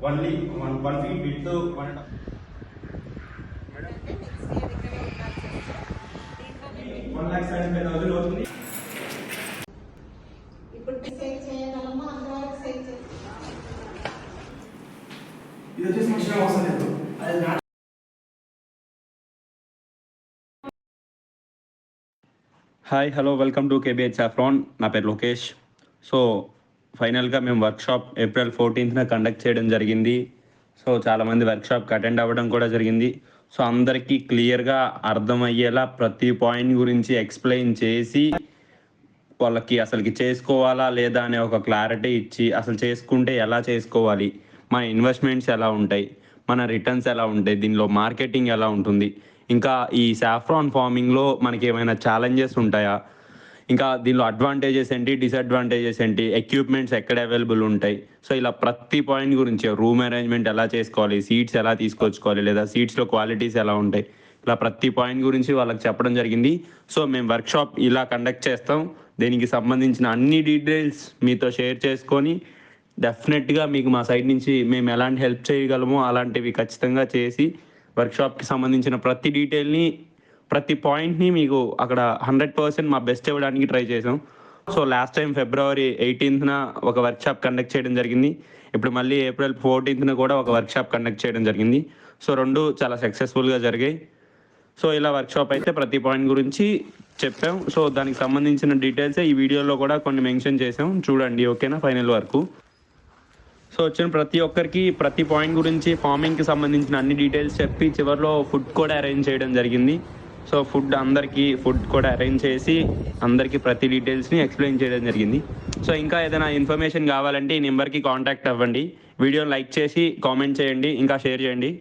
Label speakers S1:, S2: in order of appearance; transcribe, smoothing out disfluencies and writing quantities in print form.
S1: Only 1 feet width 1,75,000 అవుతుంది.
S2: ఇప్పుడు save చేయగలమా అంతవరకు సేవ్ చేస్తాం.
S3: ఇది వచ్చేసి మనిషిగా అవసరం లేదు. అది
S1: hi hello welcome to KBH saffron. నా పేరు లోకేష్. సో ఫైనల్గా మేము వర్క్షాప్ ఏప్రిల్ 14th కండక్ట్ చేయడం జరిగింది. సో చాలామంది వర్క్షాప్కి అటెండ్ అవ్వడం కూడా జరిగింది. సో అందరికీ క్లియర్గా అర్థమయ్యేలా ప్రతి పాయింట్ గురించి ఎక్స్ప్లెయిన్ చేసి వాళ్ళకి అసలుకి చేసుకోవాలా లేదా అనే ఒక క్లారిటీ ఇచ్చి అసలు చేసుకుంటే ఎలా చేసుకోవాలి, మన ఇన్వెస్ట్మెంట్స్ ఎలా ఉంటాయి, మన రిటర్న్స్ ఎలా ఉంటాయి, దీనిలో మార్కెటింగ్ ఎలా ఉంటుంది, ఇంకా ఈ సాఫ్రాన్ ఫార్మింగ్లో మనకి ఏమైనా ఛాలెంజెస్ ఉంటాయా, ఇంకా దీనిలో అడ్వాంటేజెస్ ఏంటి, డిసడ్వాంటేజెస్ ఏంటి, ఎక్విప్మెంట్స్ ఎక్కడ అవైలబుల్ ఉంటాయి. సో ఇలా ప్రతి పాయింట్ గురించి రూమ్ అరేంజ్మెంట్ ఎలా చేసుకోవాలి, సీట్స్ ఎలా తీసుకొచ్చుకోవాలి, లేదా సీట్స్లో క్వాలిటీస్ ఎలా ఉంటాయి, ఇలా ప్రతి పాయింట్ గురించి వాళ్ళకి చెప్పడం జరిగింది. సో మేము వర్క్షాప్ ఇలా కండక్ట్ చేస్తాం. దీనికి సంబంధించిన అన్ని డీటెయిల్స్ మీతో షేర్ చేసుకొని డెఫినెట్గా మీకు మా సైడ్ నుంచి మేము ఎలాంటి హెల్ప్ చేయగలమో అలాంటివి ఖచ్చితంగా చేసి వర్క్షాప్కి సంబంధించిన ప్రతి డీటెయిల్ని ప్రతి పాయింట్ని మీకు అక్కడ 100% మా బెస్ట్ ఇవ్వడానికి ట్రై చేసాం. So last time February 18th ఒక వర్క్షాప్ కండక్ట్ చేయడం జరిగింది. ఇప్పుడు మళ్ళీ April 14th కూడా ఒక వర్క్షాప్ కండక్ట్ చేయడం జరిగింది. సో రెండు చాలా సక్సెస్ఫుల్గా జరిగాయి. సో ఇలా వర్క్షాప్ అయితే ప్రతి పాయింట్ గురించి చెప్పాం. సో దానికి సంబంధించిన డీటెయిల్స్ ఈ వీడియోలో కూడా కొన్ని మెన్షన్ చేసాం, చూడండి. ఓకేనా? ఫైనల్ వరకు. సో వచ్చిన ప్రతి ఒక్కరికి ప్రతి పాయింట్ గురించి ఫార్మింగ్కి సంబంధించిన అన్ని డీటెయిల్స్ చెప్పి చివరిలో ఫుడ్ కూడా అరేంజ్ చేయడం జరిగింది. సో ఫుడ్ కూడా అరేంజ్ చేసి అందరికీ ప్రతి డీటెయిల్స్ని ఎక్స్ప్లెయిన్ చేయడం జరిగింది. సో ఇంకా ఏదైనా ఇన్ఫర్మేషన్ కావాలంటే ఈ నెంబర్కి కాంటాక్ట్ అవ్వండి. వీడియోని లైక్ చేసి కామెంట్ చేయండి, ఇంకా షేర్ చేయండి.